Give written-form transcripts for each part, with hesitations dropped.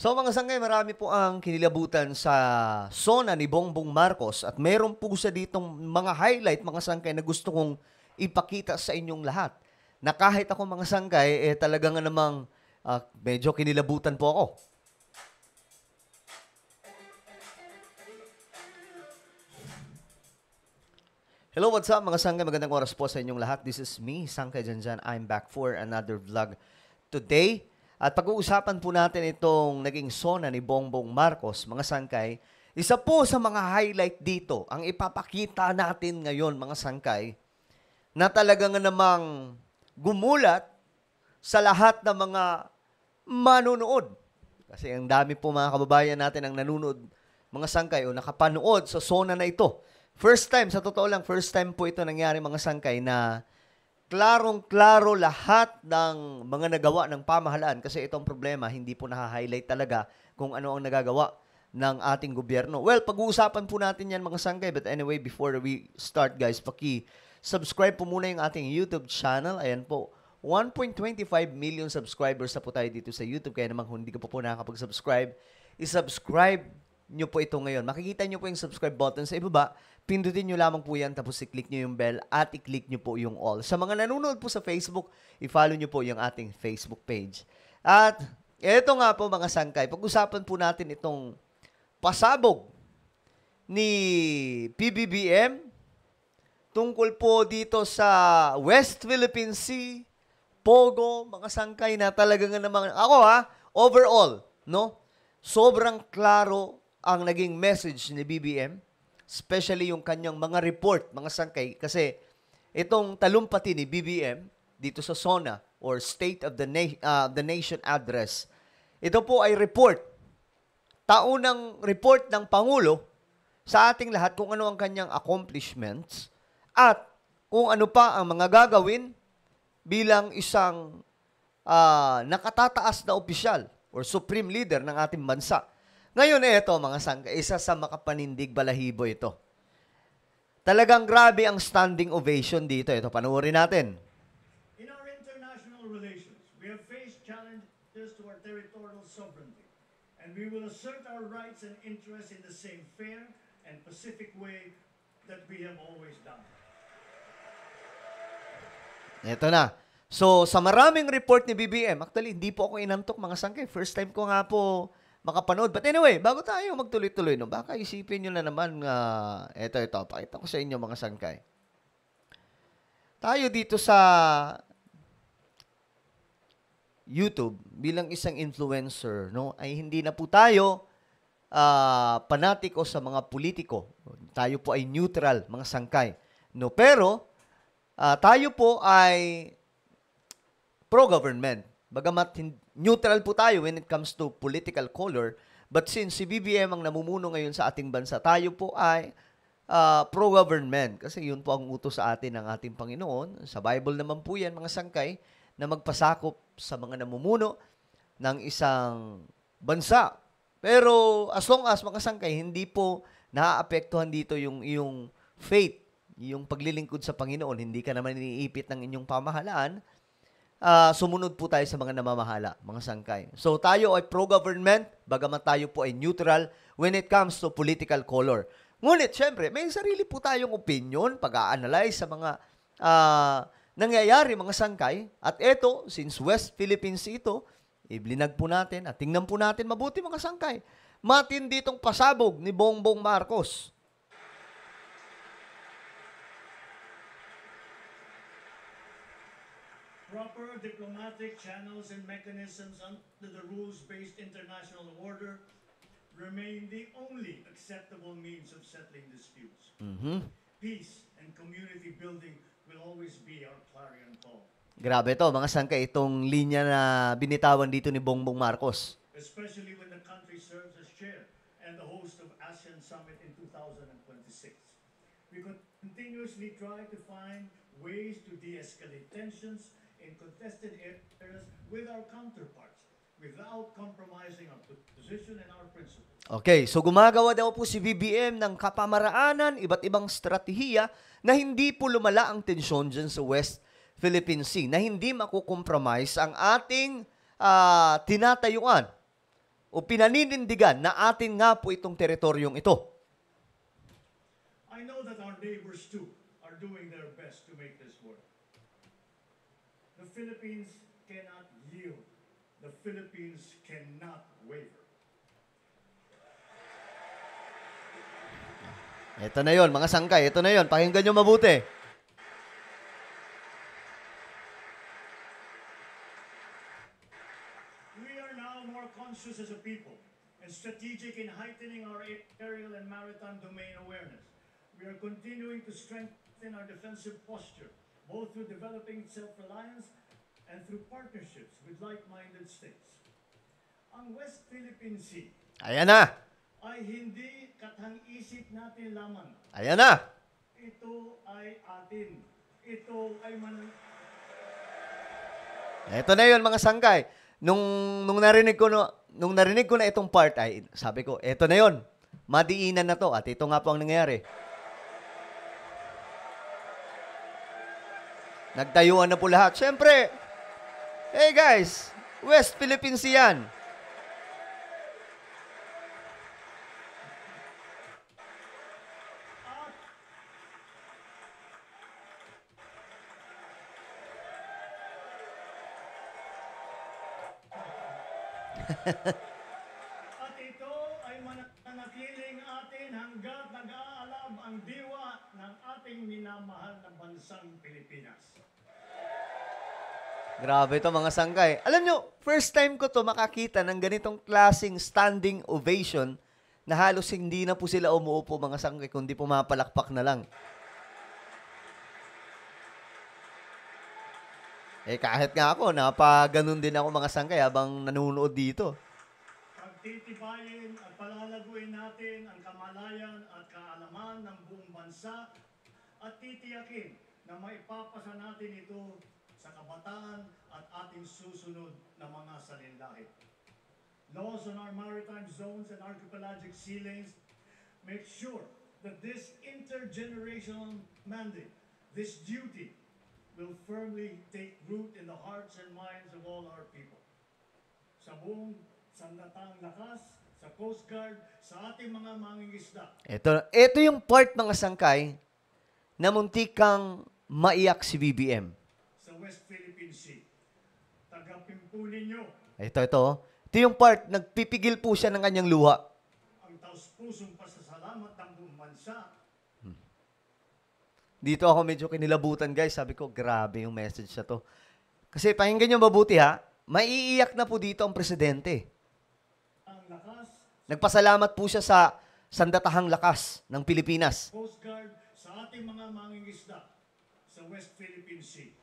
So mga sangay, marami po ang kinilabutan sa SONA ni Bongbong Marcos at meron po sa ditong mga highlight mga sangkay na gusto kong ipakita sa inyong lahat. Na kahit ako mga sangkay, talaga nga namang medyo kinilabutan po ako. Hello, what's up mga sangkay? Magandang oras po sa inyong lahat. This is me, Sangkay Janjan. I'm back for another vlog today. At pag-uusapan po natin itong naging SONA ni Bongbong Marcos, mga sangkay. Isa po sa mga highlight dito, ang ipapakita natin ngayon, mga sangkay, na talagang namang gumulat sa lahat ng mga manunood. Kasi ang dami po mga kababayan natin ang nanonood, mga sangkay, o nakapanood sa SONA na ito. First time, sa totoo lang, first time po ito nangyari, mga sangkay, na klarong-klaro lahat ng mga nagawa ng pamahalaan kasi itong problema, hindi po na-highlight talaga kung ano ang nagagawa ng ating gobyerno. Well, pag-uusapan po natin yan mga sangkay. But anyway, before we start guys, subscribe po muna yung ating YouTube channel. Ayan po, 1.25 million subscribers na po tayo dito sa YouTube. Kaya naman kung hindi ka po nakakapag-subscribe, isubscribe nyo po ito ngayon. Makikita nyo po yung subscribe button sa ibaba. Pindutin nyo lamang po yan, tapos i-click nyo yung bell at i-click nyo po yung all. Sa mga nanonood po sa Facebook, i-follow nyo po yung ating Facebook page. At ito nga po mga sangkay, pag-usapan po natin itong pasabog ni PBBM tungkol po dito sa West Philippine Sea, Pogo, mga sangkay na talaga nga naman, overall, no? Sobrang klaro ang naging message ni BBM. Especially yung kanyang mga report, mga sangkay, kasi itong talumpati ni BBM dito sa SONA or State of the Nation Address, ito po ay report, taunang report ng Pangulo sa ating lahat kung ano ang kanyang accomplishments at kung ano pa ang mga gagawin bilang isang nakatataas na opisyal or supreme leader ng ating bansa. Ngayon ito mga sangkay, isa sa makapanindig balahibo ito. Talagang grabe ang standing ovation dito. Ito, panoorin natin. In our international relations, we have faced challenges to our territorial sovereignty, and we will assert our rights and interests in the same fair and pacific way that we have always done. Ito na. So, sa maraming report ni BBM, actually, hindi po ako inantok mga sangkay. First time ko nga po makapanood. But anyway, bago tayo magtuloy-tuloy, no, baka isipin nyo na naman, ito, pakita ko sa inyo mga sangkay. Tayo dito sa YouTube, bilang isang influencer, no, ay hindi na po tayo panatiko sa mga politiko. Tayo po ay neutral, mga sangkay. No, pero, tayo po ay pro-government. Bagamat neutral po tayo when it comes to political color, but since si BBM ang namumuno ngayon sa ating bansa, tayo po ay pro-government. Kasi yun po ang utos sa atin ng ating Panginoon. Sa Bible naman po yan, mga sangkay, na magpasakop sa mga namumuno ng isang bansa. Pero as long as, mga sangkay, hindi po naaapektuhan dito yung iyong faith, yung paglilingkod sa Panginoon, hindi ka naman iniipit ng inyong pamahalaan, sumunod po tayo sa mga namamahala, mga sangkay. So tayo ay pro-government, bagamat tayo po ay neutral when it comes to political color. Ngunit, syempre, may sarili po tayong opinion, pag-a-analyze sa mga nangyayari, mga sangkay. At ito, since West Philippines ito, iblinag po natin at tingnan po natin mabuti, mga sangkay. Matindi itong pasabog ni Bongbong Marcos. Proper diplomatic channels and mechanisms under the rules-based international order remain the only acceptable means of settling disputes. Peace and community building will always be our clarion call. Grabe to, mga sangkay, itong linya na binitawan dito ni Bongbong Marcos. Especially when the country serves as chair and the host of ASEAN Summit in 2026. We continuously try to find ways to de-escalate tensions in contested areas with our counterparts without compromising our position and our principles. Okay, so gumagawa daw po si BBM ng kapamaraanan, iba't ibang strategiya na hindi po lumala ang tensyon dyan sa West Philippine Sea, na hindi makukompromise ang ating tinatayuan o pinaninindigan na atin nga po itong teritoryong ito. I know that our neighbors too are doing their best to make this work. The Philippines cannot yield. The Philippines cannot waver. Ito na yon, mga sangkay. Ito na yon. Pakinggan nyo mabuti. We are now more conscious as a people and strategic in heightening our aerial and maritime domain awareness. We are continuing to strengthen our defensive posture, both through developing self-reliance and through partnerships with like-minded states. Ang West Philippine Sea Ayan na. ay hindi katang-isip natin lamang. Ayan na. Ito ay atin. Ito ay Ito na yon, mga sangkay. Nung narinig ko na itong part ay sabi ko, ito na yon. Madiinan na to at ito nga po ang nangyayari. Nagtayuan na po lahat. Siyempre, hey guys, West Philippine Sea yan. At ito ay mananatiling atin hanggat nag-aalab ang diwa ng ating minamahal na bansang Pilipinas. Grabe ito, mga sangkay. Alam nyo, first time ko to makakita ng ganitong klaseng standing ovation na halos hindi na po sila umuupo, mga sangkay, kundi pumapalakpak na lang. Kahit nga ako, napaganon din ako, mga sangkay, habang nanonood dito. Pagtitibayin at palalaguin natin ang kamalayan at kaalaman ng buong bansa at titiyakin na maipapasa natin ito sa kabataan at ating susunod na mga salinlahi. Laws on our maritime zones and archipelagic sea lanes make sure that this intergenerational mandate, this duty, will firmly take root in the hearts and minds of all our people. Sa buong sandatang lakas, sa Coast Guard, sa ating mga mangingisda. Ito yung part, mga sangkay, na muntik kang maiyak si BBM. Sa West Philippine Sea, tagapimpunin nyo Ito. Ito yung part, nagpipigil po siya ng kanyang luha. ang taus-pusong pasasalamat ng buong bansa. Dito ako medyo kinilabutan, guys. Sabi ko, grabe yung message na to. Kasi pakinggan nyo mabuti, ha? Maiiyak na po dito ang presidente. Ang lakas, Nagpasalamat po siya sa sandatahang lakas ng Pilipinas. Coast Guard, sa ating mga mangingisda sa West Philippine Sea.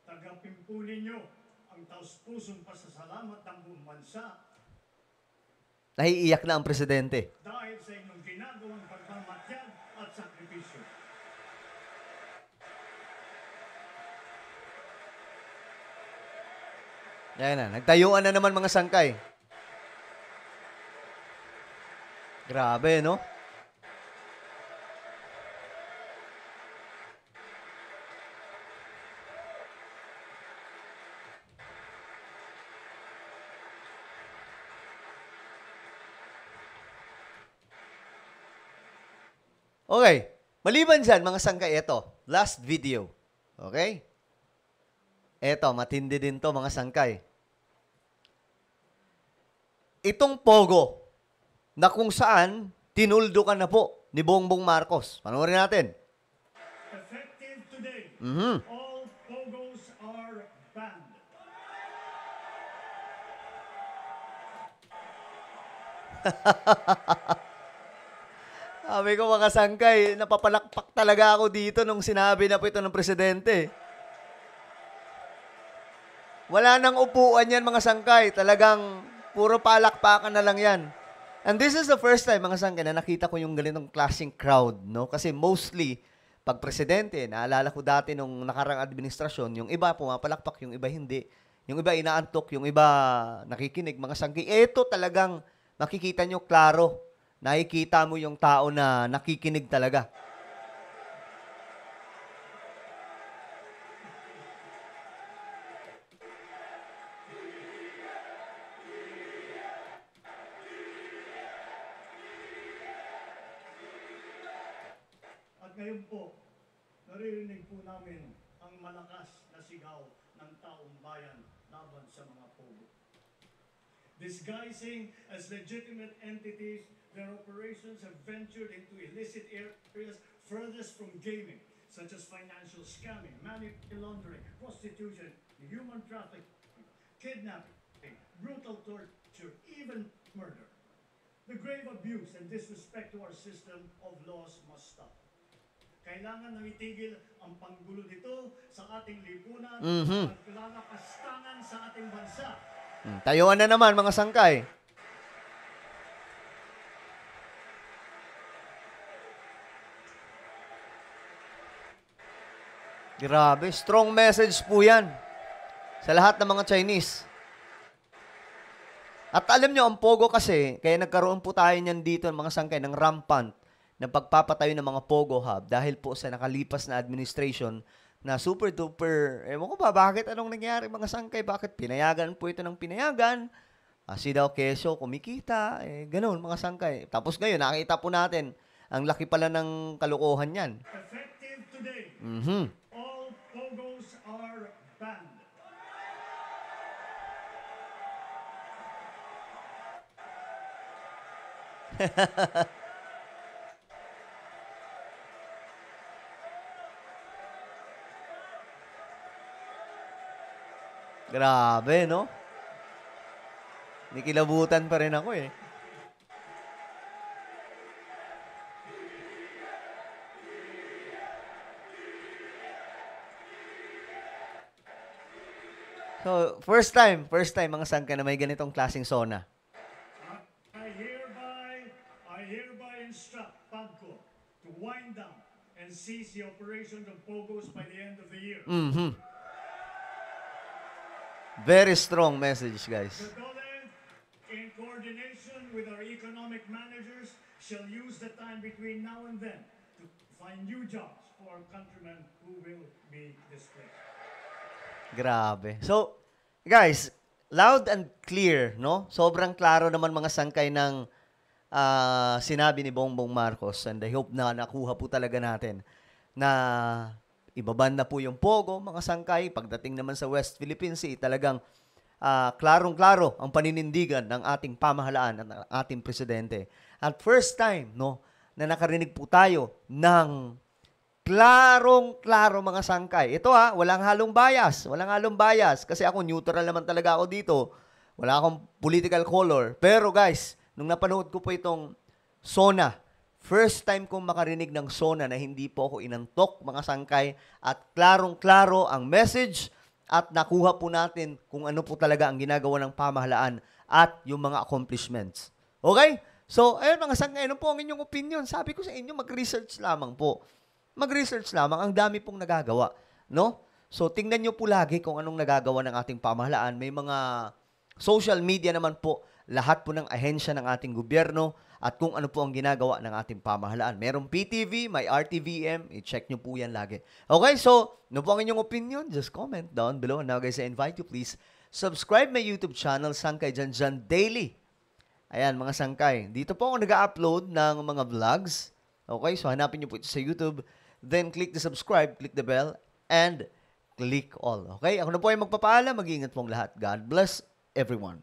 Tagapimpunin nyo ang taus-pusong pasasalamat ng buong bansa Naiiyak na ang presidente. dahil sa inyong ginagawang pagmamatyag at sakripisyo. Yan na, nagtayuan na naman, mga sangkay. Grabe, no? Okay. Maliban dyan, mga sangkay, ito. Last video. Okay? Eto, matindi din to, mga sangkay. Itong pogo na kung saan tinuldo ka na po ni Bongbong Marcos. Panoorin natin. Effective today, Mhm. all pogos are banned. Sabi ko, mga sangkay, napapalakpak talaga ako dito nung sinabi na po ito ng presidente. Wala nang upuan yan, mga sangkay. Talagang puro palakpakan na lang yan. And this is the first time, mga sangkay, na nakita ko yung ganitong klaseng crowd, no? Kasi mostly, pag presidente, naalala ko dati nung nakarang administrasyon, yung iba pumapalakpak, yung iba hindi. Yung iba inaantok, yung iba nakikinig, mga sangkay. Ito talagang makikita nyo klaro. Nakikita mo yung tao na nakikinig talaga. Ngayon po, naririnig po namin ang malakas na sigaw ng taong bayan laban sa mga pogo. Disguising as legitimate entities, their operations have ventured into illicit areas furthest from gaming, such as financial scamming, money laundering, prostitution, human trafficking, kidnapping, brutal torture, even murder. The grave abuse and disrespect to our system of laws must stop. Kailangan nang itigil ang panggulo nito sa ating lipunan at lalapastangan sa ating bansa. Tayuan na naman, mga sangkay. Grabe, strong message po yan sa lahat ng mga Chinese. At alam nyo, ang Pogo kasi, kaya nagkaroon po tayo niyan dito ng mga sangkay ng rampant na pagpapatayo ng mga Pogo Hub dahil po sa nakalipas na administration na super duper, ewan ko ba, bakit anong nangyari mga sangkay? Bakit pinayagan po ito ng pinayagan? Si daw keso, kumikita, ganun mga sangkay. Tapos ngayon, nakita po natin, ang laki pala ng kalokohan yan. Effective today, all Pogos are banned. Grabe, no? Nikilabutan pa rin ako eh. So, first time mga sangka na may ganitong klaseng SONA. I hereby instruct PAGCO to wind down and cease the operations of Pogos by the end of the year. Very strong message, guys. The DOLE, in coordination with our economic managers, shall use the time between now and then to find new jobs for our countrymen who will be displaced. Grabe. So, guys, loud and clear, no? Sobrang klaro naman mga sangkay ng sinabi ni Bongbong Marcos, and I hope na nakuha po talaga natin na ibaban na po yung Pogo, mga sangkay. Pagdating naman sa West Philippine Sea, talagang klarong-klaro ang paninindigan ng ating pamahalaan at ng ating presidente. At first time, no, na nakarinig po tayo ng klarong-klaro mga sangkay. Ito walang halong bias. Walang halong bias. Kasi ako, neutral naman talaga ako dito. Wala akong political color. Pero guys, nung napanood ko po itong SONA, first time kong makarinig ng SONA na hindi po ako inantok, mga sangkay, at klarong-klaro ang message at nakuha po natin kung ano po talaga ang ginagawa ng pamahalaan at yung mga accomplishments. Okay? So, ayun mga sangkay, ano po ang inyong opinion? Sabi ko sa inyo, mag-research lamang po. Mag-research lamang, ang dami pong nagagawa. No? So, tingnan nyo po lagi kung anong nagagawa ng ating pamahalaan. May mga social media naman po, lahat po ng ahensya ng ating gobyerno at kung ano po ang ginagawa ng ating pamahalaan. Merong PTV, may RTVM, i-check nyo po yan lagi. Okay, so, ano po ang inyong opinion? Just comment down below. Now guys, I invite you please subscribe my YouTube channel, Sangkay Janjan Daily. Ayan, mga sangkay. Dito po ako nag-upload ng mga vlogs. Okay, so hanapin nyo po ito sa YouTube. Then click the subscribe, click the bell, and click all. Okay, ako na po ay magpapaalam. Mag-iingat pong lahat. God bless everyone.